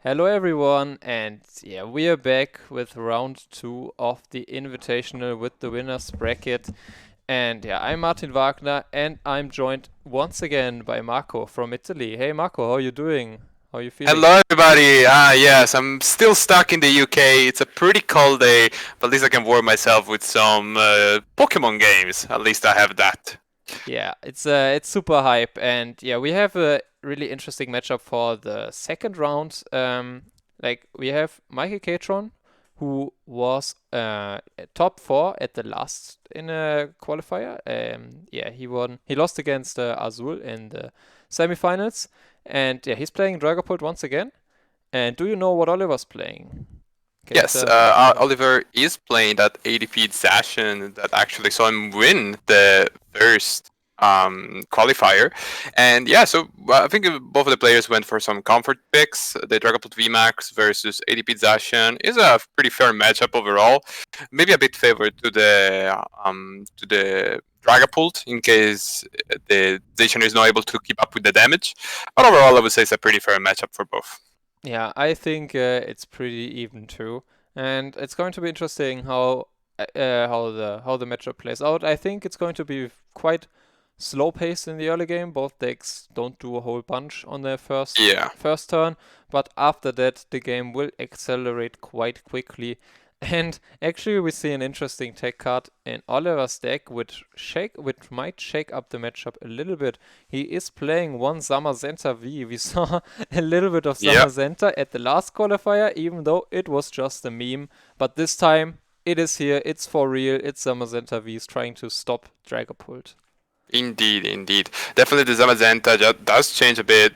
Hello everyone, and yeah, we are back with round two of the Invitational with the winners bracket. And yeah, I'm Martin Wagner, and I'm joined once again by Marco from Italy. Hey Marco, how are you doing? How are you feeling? Hello, everybody. Yes, I'm still stuck in the UK. It's a pretty cold day, but at least I can warm myself with some Pokemon games. At least I have that. Yeah, it's super hype, and yeah, we have a really interesting matchup for the second round. Like we have Michael Catron, who was top four at the last in a qualifier. Yeah, he won. He lost against Azul in the semifinals, and yeah, he's playing Dragapult once again. And do you know what Oliver's playing? Can you Yes, tell us about it? Oliver is playing that ADP Zacian that actually saw him win the first qualifier. And yeah, so I think both of the players went for some comfort picks. The Dragapult VMAX versus ADP Zacian is a pretty fair matchup overall. Maybe a bit favored to the Dragapult in case the Zacian is not able to keep up with the damage. But overall, I would say it's a pretty fair matchup for both. Yeah, I think it's pretty even too, and it's going to be interesting how the matchup plays out. I think it's going to be quite slow paced in the early game. Both decks don't do a whole bunch on their first Yeah, first turn, but after that the game will accelerate quite quickly. And actually, we see an interesting tech card in Oliver's deck, which might shake up the matchup a little bit. He is playing one Zamazenta V. We saw a little bit of yeah. Zamazenta at the last qualifier, even though it was just a meme. But this time, it is here, it's for real, it's Zamazenta V is trying to stop Dragapult. Indeed, indeed. Definitely the Zamazenta does change a bit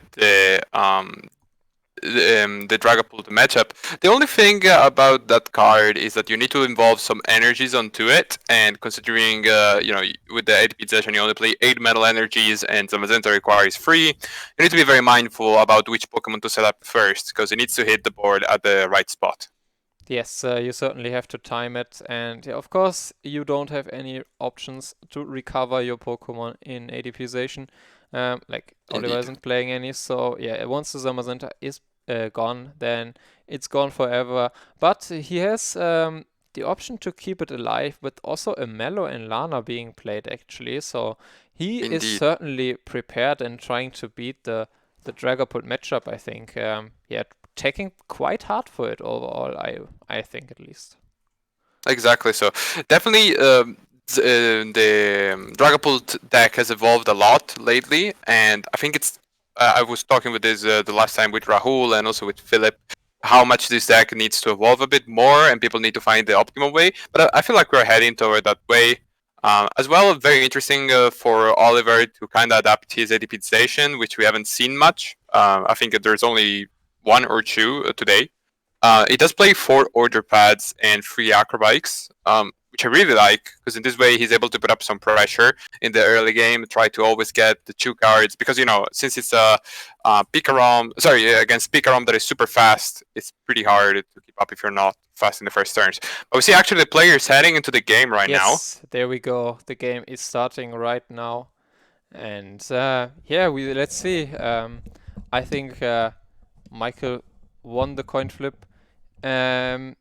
the Dragapult matchup. The only thing about that card is that you need to involve some energies onto it, and considering with the ATP session you only play 8 metal energies and Zamazenta requires 3, you need to be very mindful about which Pokemon to set up first, because it needs to hit the board at the right spot. Yes, you certainly have to time it, and yeah, of course, you don't have any options to recover your Pokemon in ADPization. Like Oliver Indeed. isn't playing any, so yeah, once the Zamazenta is gone, then it's gone forever. But he has the option to keep it alive with also a Mellow and Lana being played actually, so he is Indeed. certainly prepared and trying to beat the Dragapult matchup, I think. Yeah, taking quite hard for it overall, I think at least. Exactly. So definitely, the Dragapult deck has evolved a lot lately, and I think it's. I was talking with this the last time with Rahul and also with Philip, how much this deck needs to evolve a bit more, and people need to find the optimal way. But I feel like we're heading toward that way. As well, very interesting for Oliver to kind of adapt his ADP station, which we haven't seen much. I think that there's only one or two today. It does play 4 order pads and 3 acrobikes, which I really like because in this way he's able to put up some pressure in the early game. Try to always get the 2 cards because since it's a Pikarom, sorry, against Pikarom that is super fast, it's pretty hard to keep up if you're not fast in the first turns. But we see actually the players heading into the game right now. Yes, there we go. The game is starting right now, and yeah, we let's see. I think Michael won the coin flip, and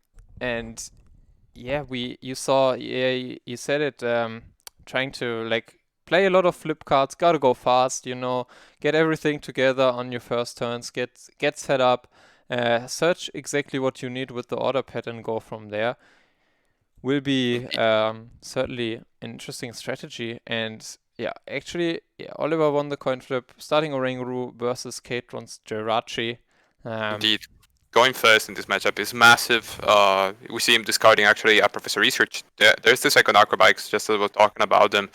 yeah, we you saw yeah you said it. Trying to like play a lot of flip cards. Gotta go fast. Get everything together on your first turns. Get set up. Search exactly what you need with the order pattern. Go from there. Will be Indeed. certainly an interesting strategy. And yeah, actually, yeah, Oliver won the coin flip, starting Oranguru versus Catron's Jirachi. Um, Indeed. Going first in this matchup is massive. We see him discarding actually a Professor Research. There's the second Acrobikes, just as we are talking about them.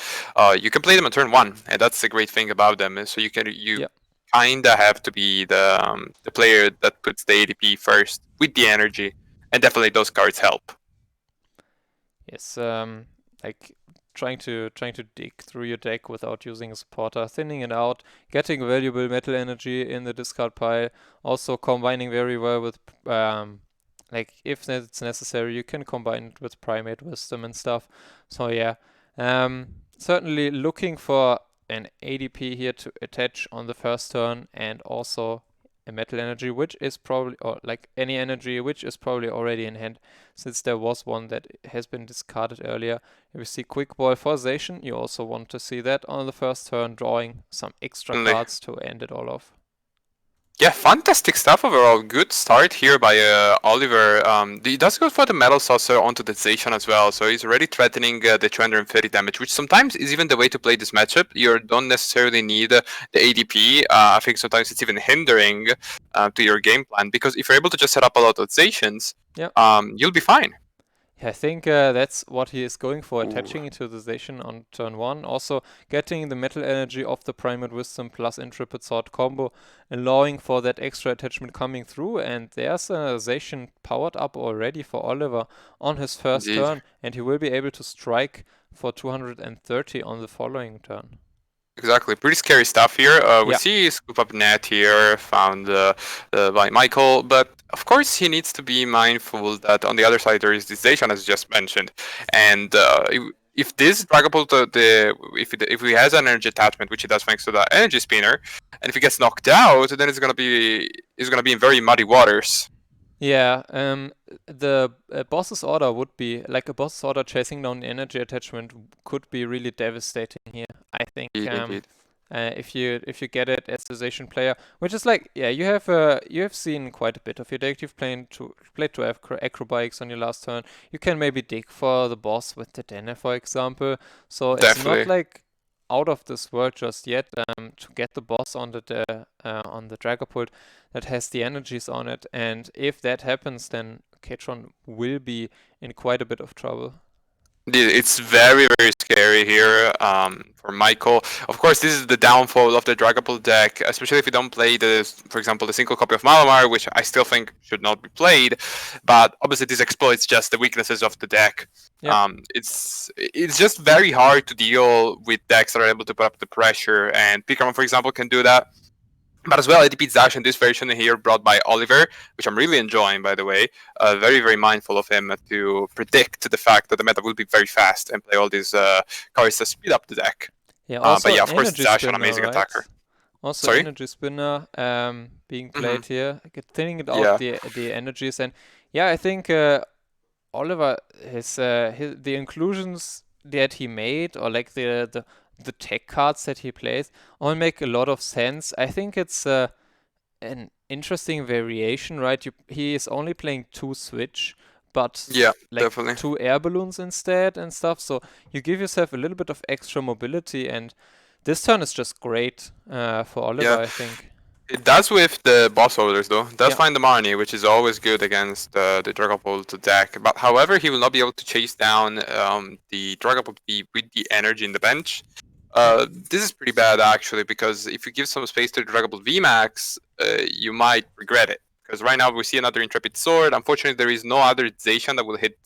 You can play them on turn 1, and that's the great thing about them. So you yeah, kinda have to be the player that puts the ADP first with the energy, and definitely those cards help. yes. Like trying to dig through your deck without using a supporter, thinning it out, getting valuable metal energy in the discard pile, also combining very well with like if it's necessary, you can combine it with primate wisdom and stuff. So yeah, certainly looking for an ADP here to attach on the first turn and also a metal energy, which is probably, or like any energy, which is probably already in hand, since there was one that has been discarded earlier. If you see Quick Ball for Zacian, you also want to see that on the first turn, drawing some extra Definitely. cards to end it all off. Yeah, fantastic stuff overall. Good start here by Oliver. He does go for the Metal Saucer onto the Zacian as well, so he's already threatening the 230 damage, which sometimes is even the way to play this matchup. You don't necessarily need the ADP. I think sometimes it's even hindering to your game plan, because if you're able to just set up a lot of Zacians, Yeah. you'll be fine. I think that's what he is going for, Ooh. attaching it to the Zacian on turn 1. Also getting the metal energy of the Primate Wisdom plus Intrepid Sword combo, allowing for that extra attachment coming through. And there's a Zacian powered up already for Oliver on his first Indeed. turn, and he will be able to strike for 230 on the following turn. Exactly, pretty scary stuff here. We Yeah. see Scoop Up Net here, found by Michael, but of course he needs to be mindful that on the other side there is this Zacian, as just mentioned, and if this Dragapult, if he has an energy attachment, which he does thanks to the energy spinner, and if he gets knocked out, then it's gonna be in very muddy waters. Yeah, the boss's order would be like a boss's order chasing down the energy attachment could be really devastating here. I think Indeed. if you get it as a Zacian player, which is like, yeah, you have seen quite a bit of your deck. You've played two acrobikes on your last turn. You can maybe dig for the boss with the Dene, for example. So it's not Definitely. like out of this world just yet to get the boss on the Dragapult that has the energies on it. And if that happens, then Catron will be in quite a bit of trouble. It's very, very scary here for Michael. Of course, this is the downfall of the Dragapult deck, especially if you don't play for example, the single copy of Malamar, which I still think should not be played. But obviously, this exploits just the weaknesses of the deck. Yeah. It's just very hard to deal with decks that are able to put up the pressure, and Pikachu, for example, can do that. But as well, ADP Dash in this version here brought by Oliver, which I'm really enjoying, by the way. Very, very mindful of him to predict the fact that the meta will be very fast and play all these cards to speed up the deck. Yeah, also But yeah, of course, energy Dash an spinner, amazing right? attacker. Also Sorry? energy spinner being Mm-hmm. played here, thinning it out Yeah. the energies. And yeah, I think Oliver the inclusions that he made, or like the tech cards that he plays, all make a lot of sense. I think it's an interesting variation, right? He is only playing 2 switch, but Yeah, like definitely. 2 air balloons instead and stuff. So you give yourself a little bit of extra mobility, and this turn is just great for Oliver, Yeah. I think. It does with the boss holders, though. It does Yeah. find the Marnie, which is always good against the Dragapult deck. But however, he will not be able to chase down the Dragapult with the energy in the bench. This is pretty bad, actually, because if you give some space to the Dragapult VMAX, you might regret it. Because right now we see another Intrepid Sword. Unfortunately, there is no other Zacian that will hit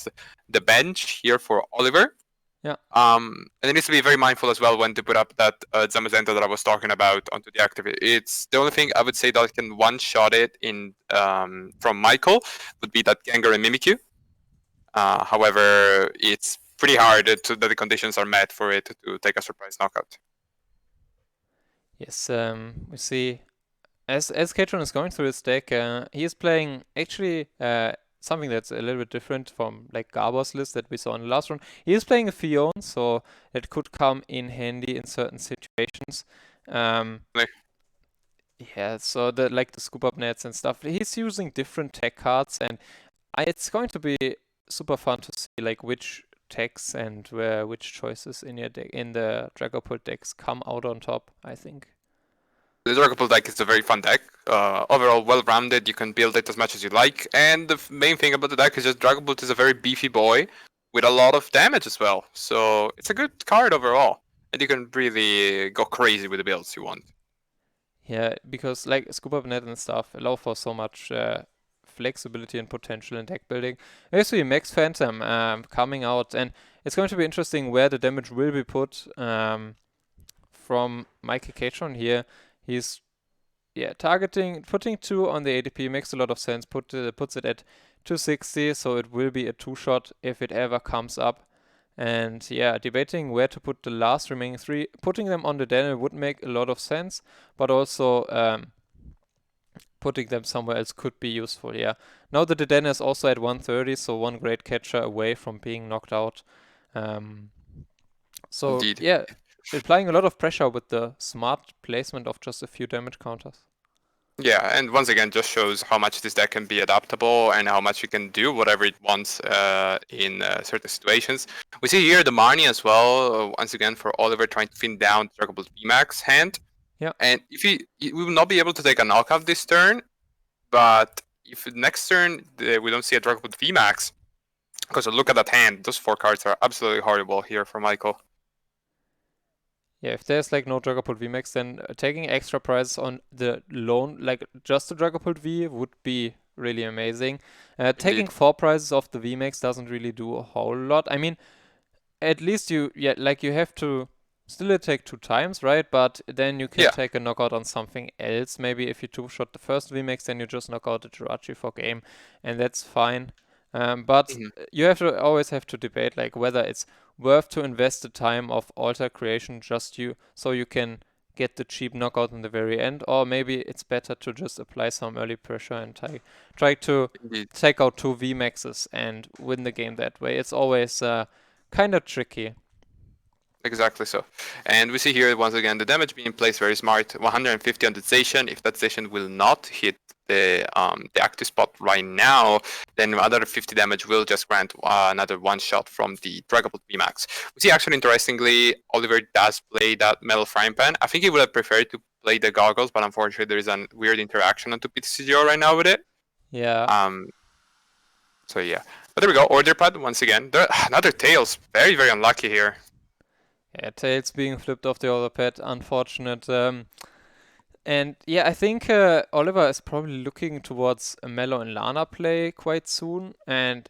the bench here for Oliver. Yeah. And it needs to be very mindful as well when to put up that Zamazenta that I was talking about onto the active. It's the only thing I would say that can one-shot it in from Michael would be that Gengar and Mimikyu. However, it's pretty hard that the conditions are met for it to take a surprise knockout. Yes, we see as Catron is going through his deck, he is playing actually something that's a little bit different from like Garbo's list that we saw in the last round. He is playing a Fion, so it could come in handy in certain situations. Like, Yeah, so the scoop up nets and stuff. He's using different tech cards, and it's going to be super fun to see like which techs and which choices in your deck in the Dragapult decks come out on top, I think. the Dragapult deck is a very fun deck. Overall, well-rounded. You can build it as much as you like. And the main thing about the deck is just Dragapult is a very beefy boy with a lot of damage as well. So it's a good card overall. And you can really go crazy with the builds you want. Yeah, because like scoop up net and stuff allow for so much flexibility and potential in deck building. Actually, Max Phantom coming out, and it's going to be interesting where the damage will be put from Mikey Catron here. He's putting 2 on the ADP makes a lot of sense. Puts it at 260, so it will be a 2-shot if it ever comes up. And yeah, debating where to put the last remaining 3, putting them on the Daniel would make a lot of sense, but also putting them somewhere else could be useful, yeah. Now the Deden is also at 130, so one great catcher away from being knocked out. Um, so Indeed. yeah, applying a lot of pressure with the smart placement of just a few damage counters. Yeah, and once again, just shows how much this deck can be adaptable and how much you can do whatever it wants in certain situations. We see here the Marnie as well, once again, for Oliver trying to pin down Dragable VMAX hand. Yeah. And if we will not be able to take a knockout this turn, but if next turn we don't see a Dragable VMAX, because look at that hand, those 4 cards are absolutely horrible here for Michael. Yeah, if there's like no Dragapult VMAX, then taking extra prizes on the lone, like just the Dragapult V would be really amazing. Taking 4 prizes off the VMAX doesn't really do a whole lot. I mean, at least you have to still attack 2 times, right? But then you can take a knockout on something else. Maybe if you 2-shot the first VMAX, then you just knock out the Jirachi for game, and that's fine. But you have to always have to debate like whether it's worth to invest the time of altar creation so you can get the cheap knockout in the very end, or maybe it's better to just apply some early pressure and try to take out 2 VMAXs and win the game that way. It's always kind of tricky. Exactly so. And we see here once again the damage being placed very smart. 150 on the station. If that station will not hit the active spot right now, then another 50 damage will just grant another 1 shot from the Dragapult VMAX. We see actually interestingly, Oliver does play that Metal Frying Pan. I think he would have preferred to play the goggles, but unfortunately there is a weird interaction on 2PTCGO right now with it. Yeah. So yeah. But there we go. Order Pad once again. Another Tails. Very, very unlucky here. Yeah, Tails being flipped off the Order Pad, unfortunate. And yeah, I think Oliver is probably looking towards a Mellow and Lana play quite soon, and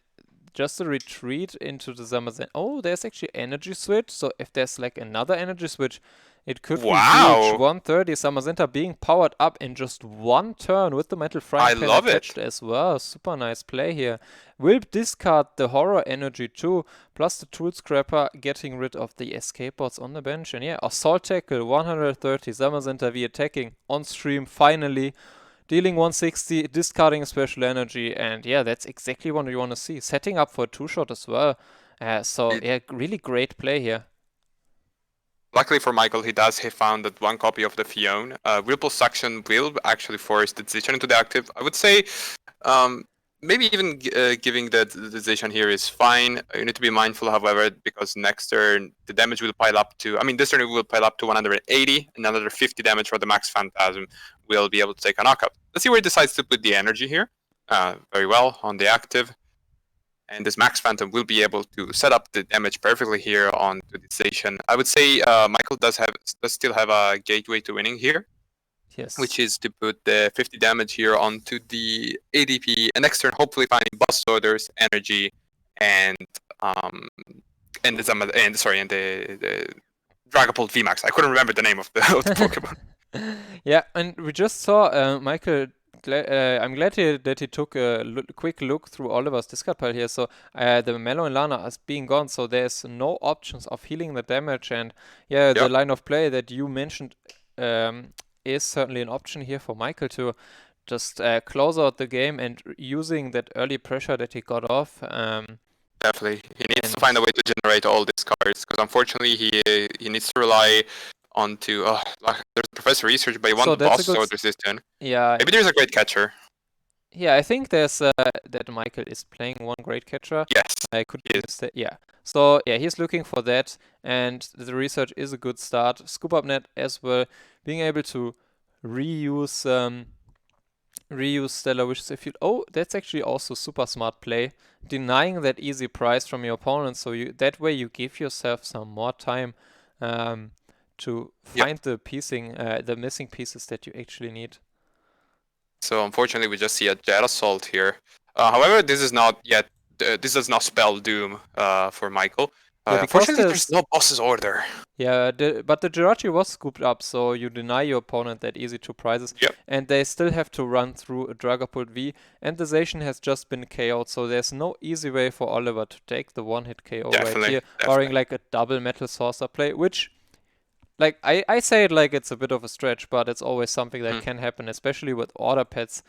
just a retreat into the Zamazen. Oh, there's actually energy switch, so if there's like another energy switch, it could be huge. 130 Zamazenta being powered up in just 1 turn with the Metal Frying Pan attached as well. Super nice play here. Will discard the Horror energy too, plus the Tool Scrapper getting rid of the escape bots on the bench. And yeah, Assault Tackle 130 Zamazenta V attacking on stream finally. Dealing 160, discarding a special energy, and yeah, that's exactly what you want to see. Setting up for a 2-shot as well. So yeah, really great play here. Luckily for Michael, he found that 1 copy of the Fion. Whirlpool Suction will actually force the decision into the active. I would say maybe even giving the decision here is fine. You need to be mindful, however, because next turn the damage will pile up to, this turn it will pile up to 180, and another 50 damage for the Max Phantasm will be able to take a knockout. Let's see where he decides to put the energy here. Very well, on the active. And this Max Phantom will be able to set up the damage perfectly here on the station. I would say Michael does still have a gateway to winning here. Yes. Which is to put the 50 damage here onto the ADP, and next turn hopefully finding Boss Orders, Energy, and the Dragapult VMAX. I couldn't remember the name of the Pokemon. Yeah, and we just saw Michael. I'm glad that he took a quick look through Oliver's discard pile here. So the Mellow and Lana is being gone, so there's no options of healing the damage. And yeah, the line of play that you mentioned is certainly an option here for Michael to just close out the game and using that early pressure that he got off. Definitely, he needs to find a way to generate all these cards, because unfortunately he needs to rely onto there's Professor Research, but he wants Boss Orders this turn. Yeah, maybe there's a great catcher. Yeah, I think there's that Michael is playing 1 great catcher. Yes, I could be mistaken. Yeah. So yeah, he's looking for that, and the research is a good start. Scoop Up Net as well, being able to reuse Stellar Wishes if you. Oh, that's actually also super smart play. Denying that easy prize from your opponent, so that way you give yourself some more time to find the missing pieces that you actually need. So unfortunately, we just see a Jet Assault here. However, this is not yet. This does not spell doom for Michael. Unfortunately, there's no Boss's Order. Yeah, but the Jirachi was scooped up, so you deny your opponent that easy 2 prizes. Yep. And they still have to run through a Dragapult V, and the Zacian has just been KO'd, so there's no easy way for Oliver to take the 1-hit KO right here, barring like a double Metal Saucer play, which, like I say it like it's a bit of a stretch, but it's always something that Mhm. can happen, especially with order pets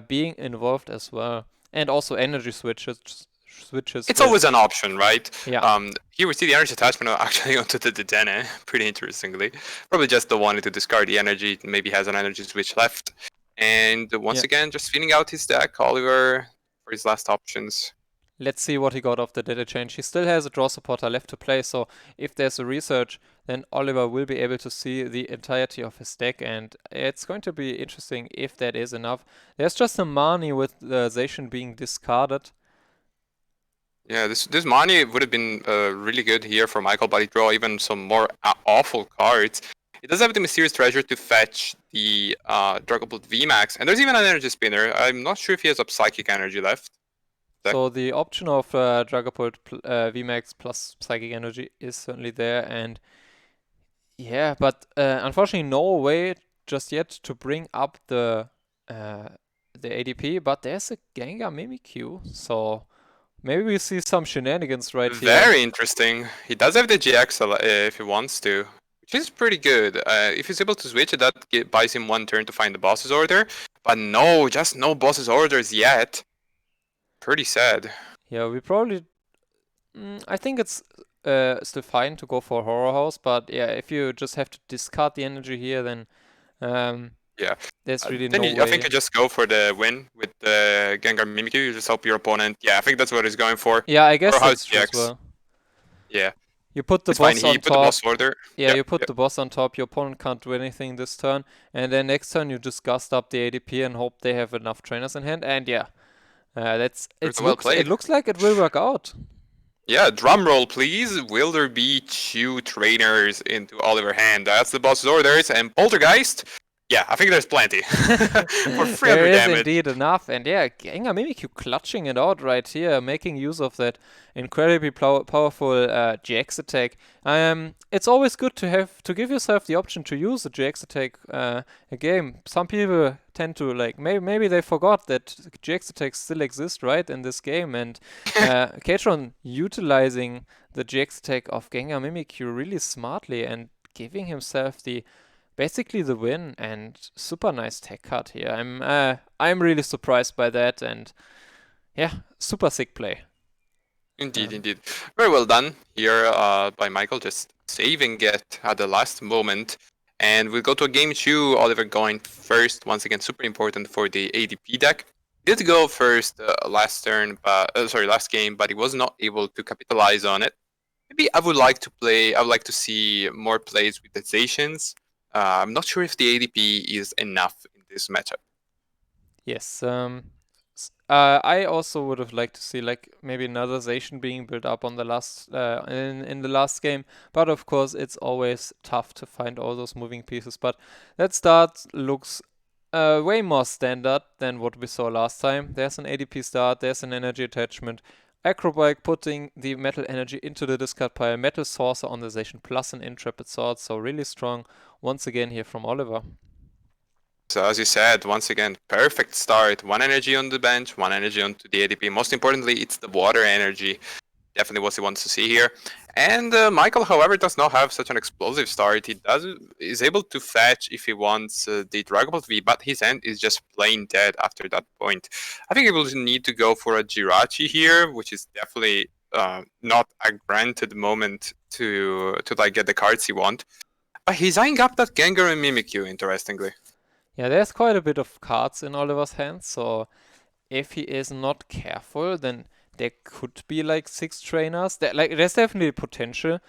being involved as well, and also energy switches It's with always an option, right? yeah. Here we see the energy attachment actually onto the Dedenne, pretty interestingly. Probably just the wanted to discard the energy, maybe has an energy switch left. And once Yeah. again, just feeding out his deck, Oliver, for his last options. Let's see what he got off the data change. He still has a draw supporter left to play, so if there's a research, then Oliver will be able to see the entirety of his deck, and it's going to be interesting if that is enough. There's just a Marnie with the Zacian being discarded. Yeah, this money would have been really good here for Michael, but he draw even some more awful cards. He does have the Mysterious Treasure to fetch the Dragapult VMAX, and there's even an Energy Spinner. I'm not sure if he has a Psychic Energy left. So the option of Dragapult VMAX plus Psychic Energy is certainly there, and yeah, but unfortunately no way just yet to bring up uh, the ADP, but there's a Gengar Mimikyu, so maybe we see some shenanigans right here. Very interesting. He does have the GX if he wants to, which is pretty good. If he's able to switch it, that buys him one turn to find the boss's order. But no, just no boss's orders yet. Pretty sad. Yeah, we probably. I think it's still fine to go for Horror House, but yeah, if you just have to discard the energy here, then um, Yeah. there's really Then no I think way. you just go for the win with the Gengar Mimikyu. You just hope your opponent. Yeah, I think that's what he's going for. Yeah, I guess Or House that's true as GX. well. Yeah, You put the it's fine. boss He on put the boss top. order. Yeah, Yep, you put yep. the boss on top. Your opponent can't do anything this turn, and then next turn you just gust up the ADP and hope they have enough trainers in hand. And yeah, that's Well it played. looks like it will work out. Yeah, drum roll, please. Will there be 2 trainers into Oliver Hand? That's the boss's orders. And Poltergeist? Yeah, I think there's plenty. For There 300 is damage. indeed enough, and yeah, Gengar Mimikyu clutching it out right here, making use of that incredibly powerful GX attack. It's always good to have to give yourself the option to use a GX attack a game. Some people tend to like maybe they forgot that GX attacks still exist right in this game, and Catron utilizing the GX attack of Gengar Mimikyu really smartly and giving himself the basically the win and super nice tech cut here. I'm really surprised by that, and yeah, super sick play. Indeed, Um, indeed. Very well done here by Michael, just saving it at the last moment. And we'll go to a game 2. Oliver going first. Once again, super important for the ADP deck. He did go first last turn, but last game, but he was not able to capitalize on it. Maybe I would like to play. I would like to see more plays with the Zacians. I'm not sure if the ADP is enough in this matchup. yes. I also would have liked to see like maybe another Zacian being built up on the last in the last game, but of course it's always tough to find all those moving pieces. But that start looks way more standard than what we saw last time. There's an ADP start, there's an energy attachment. Acrobike putting the metal energy into the discard pile, metal saucer on the Zacian plus an intrepid sword, so really strong once again here from Oliver. So as you said, once again, perfect start. 1 energy on the bench, 1 energy onto the ADP. Most importantly, it's the water energy. Definitely what he wants to see here. And Michael, however, does not have such an explosive start. He is able to fetch if he wants the Dragapult V, but his end is just plain dead after that point. I think he will need to go for a Jirachi here, which is definitely not a granted moment to like get the cards he wants. But he's eyeing up that Gengar and Mimikyu, interestingly. Yeah, there's quite a bit of cards in Oliver's hands, so if he is not careful, then there could be like 6 trainers. There's definitely potential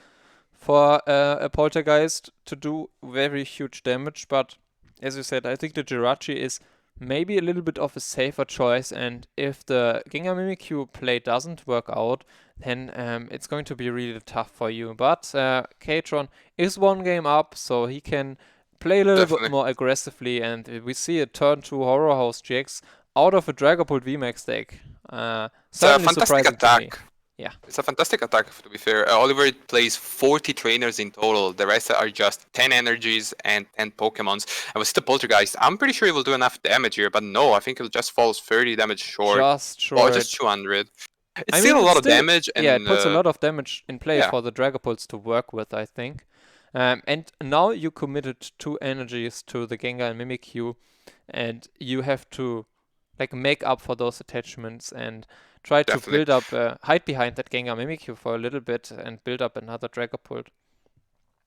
for a Poltergeist to do very huge damage, but as you said, I think the Jirachi is maybe a little bit of a safer choice, and if the Gengar Mimikyu play doesn't work out, then it's going to be really tough for you. But Catron is 1 game up, so he can play a little bit Definitely. more aggressively, and we see a turn 2 Horror House GX out of a Dragapult VMAX deck. It's a Certainly fantastic surprising to me. attack. Yeah. It's a fantastic attack, to be fair. Oliver plays 40 trainers in total. The rest are just 10 energies and 10 Pokemons. And with the Poltergeist, I'm pretty sure he will do enough damage here, but no, I think he'll just falls 30 damage short. Just Or short. just 200. It's I still mean, a it's lot of still, damage, yeah, it and puts a lot of damage in play yeah, for the Dragapults to work with, I think. And now you committed 2 energies to the Gengar and Mimikyu, and you have to like make up for those attachments and try to Definitely. build up, hide behind that Gengar Mimikyu for a little bit and build up another Dragapult.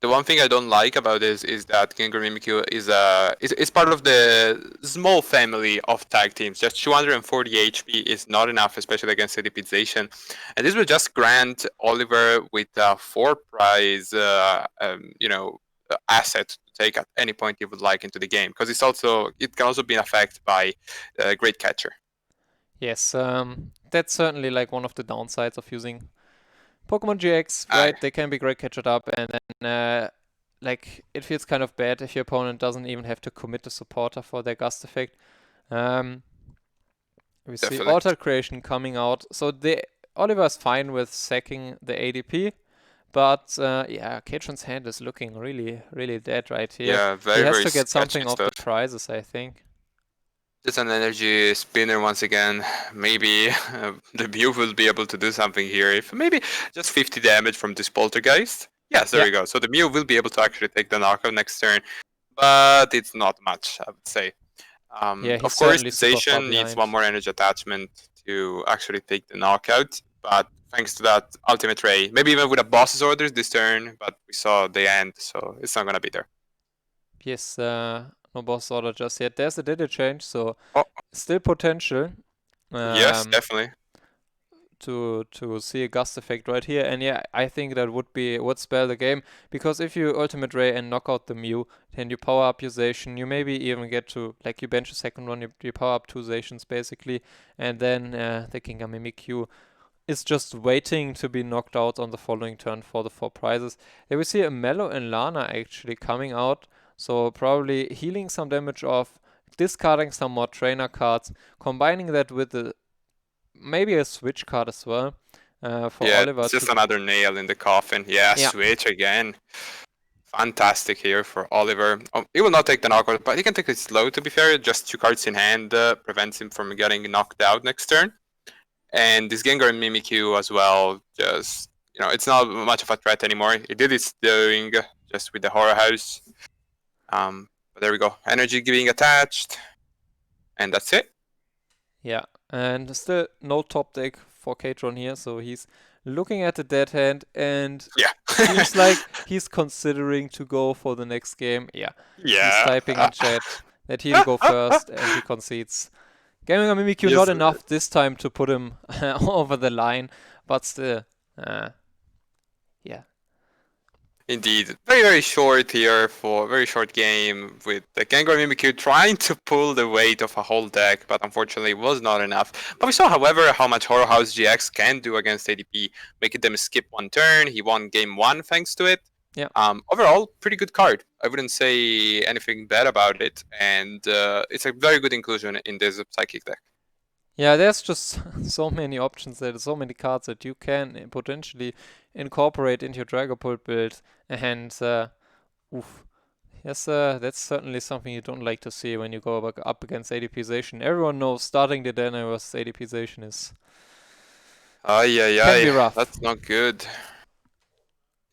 The one thing I don't like about this is that Gengar Mimikyu is part of the small family of tag teams. Just 240 HP is not enough, especially against Adipization. And this will just grant Oliver with a 4 prize, asset to take at any point he would like into the game. Because it can also be affected by Great Catcher. Yes, that's certainly like one of the downsides of using Pokemon GX, right? They can be great catched up, and then like it feels kind of bad if your opponent doesn't even have to commit the supporter for their gust effect. Um, we see Definitely. Alter Creation coming out, so the Oliver's fine with sacking the ADP, but yeah, Catron's hand is looking really, really dead right here. Yeah, He very, has very to get something sketchy off the stuff. prizes, I think. It's an energy spinner once again. Maybe the Mew will be able to do something here. If maybe just 50 damage from this Poltergeist. Yes, there Yeah, we go. So the Mew will be able to actually take the knockout next turn, but it's not much, I would say. yeah, he's Of course, certainly super far Zation needs one behind. more energy attachment to actually take the knockout, but thanks to that Ultimate Ray, maybe even with a boss's orders this turn, but we saw the end, so it's not gonna be there. Yes, no boss order just yet. There's a data change, so Oh, still potential. yes, Um, definitely. to see a gust effect right here. And yeah, I think that would spell the game, because if you ultimate ray and knock out the Mew, then you power up your Zacian. You maybe even get to like you bench a second one, you power up 2 Zacians basically, and then the Gengar Mimikyu is just waiting to be knocked out on the following turn for the 4 prizes. There we see a Mellow and Lana actually coming out, so probably healing some damage off, discarding some more trainer cards, combining that with maybe a switch card as well for Yeah, Oliver it's to. just another nail in the coffin. Yeah, Yeah, switch again. Fantastic here for Oliver. Oh, he will not take the knockout, but he can take it slow, to be fair. Just 2 cards in hand prevents him from getting knocked out next turn. And this Gengar and Mimikyu as well, just, it's not much of a threat anymore. It did its doing just with the Horror House. But there we go. Energy being attached. And that's it. yeah, and still no top deck for Catron here, so he's looking at the dead hand and Yeah. seems like he's considering to go for the next game. Yeah, he's Yeah. typing in chat that he'll go first and he concedes. Gaming on Mimikyu not Yes. enough this time to put him over the line, but still, yeah. Indeed, very very short here for a very short game with the Gengar Mimikyu trying to pull the weight of a whole deck, but unfortunately it was not enough. But we saw, however, how much Horror House GX can do against ADP, making them skip one turn. He won game one thanks to it. Yeah. Overall, pretty good card. I wouldn't say anything bad about it, and it's a very good inclusion in this Psychic deck. Yeah, there's just so many options there, so many cards that you can potentially incorporate into your Dragapult build, and oof. Yes, that's certainly something you don't like to see when you go up against ADPization. Everyone knows starting the Dana versus ADPization Ay, ay, can be ay, rough. that's not good.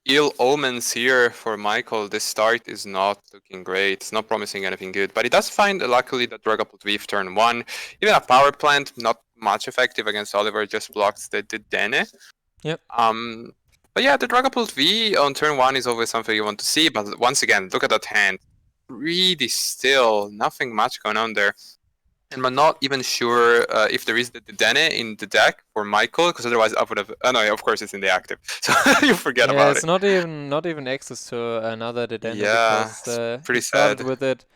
Ill omens here for Michael. This start is not looking great. It's not promising anything good. But he does find, luckily, that Dragapult Weave turn 1. Even a Power Plant, not much effective against Oliver, just blocks the Dene. Yep. But yeah, the Dragapult V on turn 1 is always something you want to see. But once again, look at that hand. Really still, nothing much going on there. And I'm not even sure if there is the Dene in the deck for Michael, because otherwise I would have. Oh no, of course it's in the active, so you forget Yeah, about it's it. not even access to another Dedenne Yeah, because it's he pretty started sad. with it.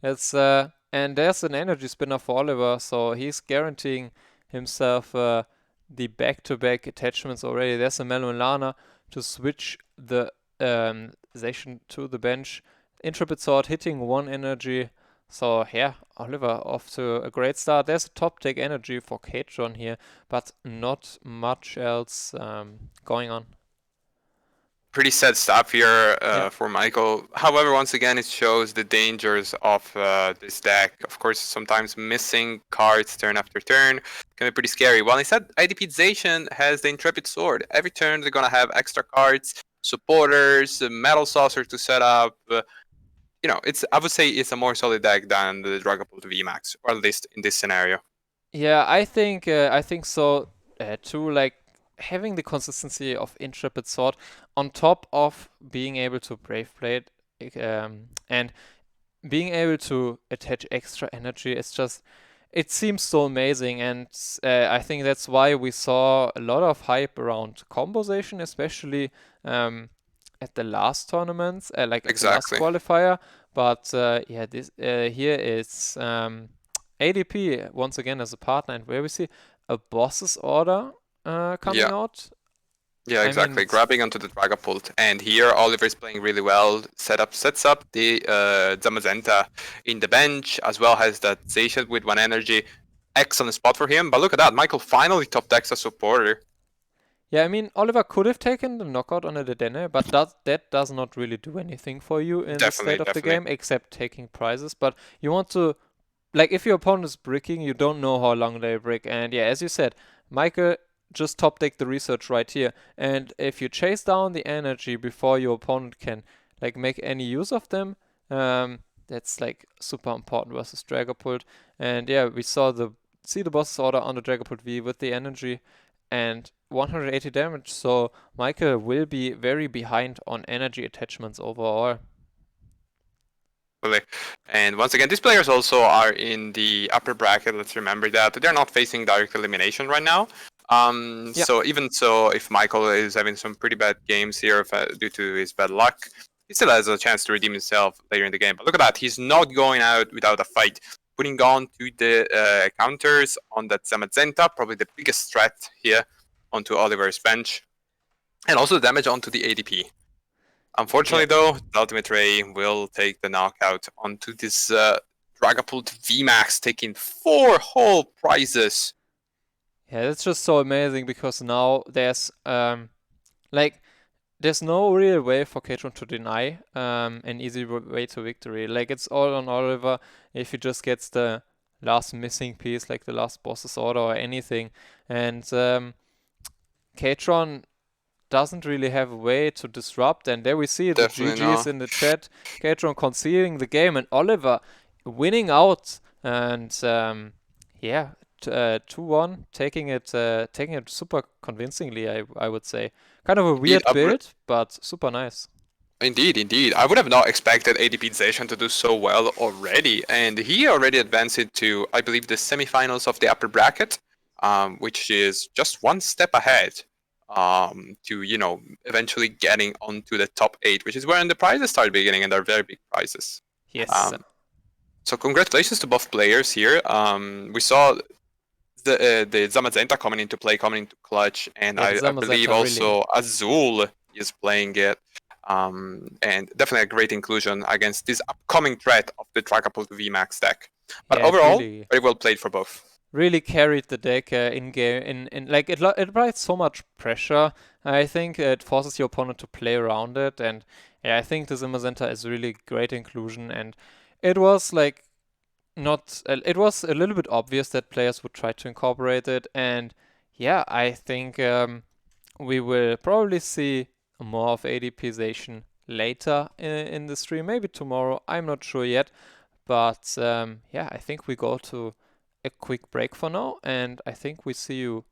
It's and there's an energy spinner for Oliver, so he's guaranteeing himself the back-to-back attachments already. There's a Melon Lana to switch the Zacian to the bench. Intrepid Sword hitting 1 energy. So yeah, Oliver off to a great start. There's a top deck energy for Catron here, but not much else going on. Pretty sad stuff here Yeah. for Michael. However, once again, it shows the dangers of this deck. Of course, sometimes missing cards turn after turn can be pretty scary. While instead, IDPization has the Intrepid Sword. Every turn, they're going to have extra cards. supporters, metal saucer to set up. I would say it's a more solid deck than the Dragapult VMAX, or at least in this scenario. Yeah, I think so too. Like having the consistency of Intrepid Sword on top of being able to Brave Blade, and being able to attach extra energy, it seems so amazing. And I think that's why we saw a lot of hype around combosation, especially at the last tournaments, like at the last Exactly. qualifier. But yeah, this here is ADP once again as a partner, and where we see a boss's order coming Yeah. out. Yeah, I mean, exactly. Grabbing onto the Dragapult. And here Oliver's playing really well. Sets up the Zamazenta in the bench, as well as that Zacian with 1 energy. Excellent spot for him. But look at that. Michael finally top decks a supporter. yeah, I mean, Oliver could have taken the knockout on a Dedenne, but that does not really do anything for you in the Definitely, state of the definitely. game, except taking prizes. But you want to, like, if your opponent is bricking, you don't know how long they brick. And yeah, as you said, Michael just top deck the research right here. And if you chase down the energy before your opponent can, like, make any use of them, that's, like, super important versus Dragapult. And yeah, we see the boss's order on the Dragapult V with the energy and 180 damage, so Michael will be very behind on energy attachments overall. And once again, these players also are in the upper bracket. Let's remember that they're not facing direct elimination right now. Yeah, So even so, if Michael is having some pretty bad games here due to his bad luck, he still has a chance to redeem himself later in the game. But look at that, he's not going out without a fight. Putting on to the counters on that Zamazenta, probably the biggest threat here onto Oliver's bench. And also damage onto the ADP. yeah, Unfortunately, though, the Ultimate Ray will take the knockout onto this Dragapult VMAX, taking 4 whole prizes. yeah. That's just so amazing because now like there's no real way for Catron to deny an easy way to victory. Like it's all on Oliver if he just gets the last missing piece, like the last boss's order or anything, and Catron doesn't really have a way to disrupt. And there we see the Definitely GGs not. in the chat. Catron concealing the game and Oliver winning out. And yeah, 2-1, taking it super convincingly. I would say kind of a Indeed, weird build, but super nice. indeed. I would have not expected ADP Zation to do so well already, and he already advanced into, I believe, the semifinals of the upper bracket, which is just one step ahead to eventually getting onto the top 8, which is where the prizes start beginning, and they're very big prizes. Yes. Um, So congratulations to both players here. We saw the Zamazenta coming into play, coming into clutch, and Yeah, the I believe Zamazenta really. also Azul is playing it. And definitely a great inclusion against this upcoming threat of the Dragapult VMAX deck. But Yeah, it overall, really very well played for both. really carried the deck in game in like it applies so much pressure. I think it forces your opponent to play around it, and yeah, I think the Zimmer Center is really great inclusion, and it was like not it was a little bit obvious that players would try to incorporate it, and yeah, I think we will probably see more of ADPization later in the stream, maybe tomorrow. I'm not sure yet, but yeah, I think we go to a quick break for now, and I think we see you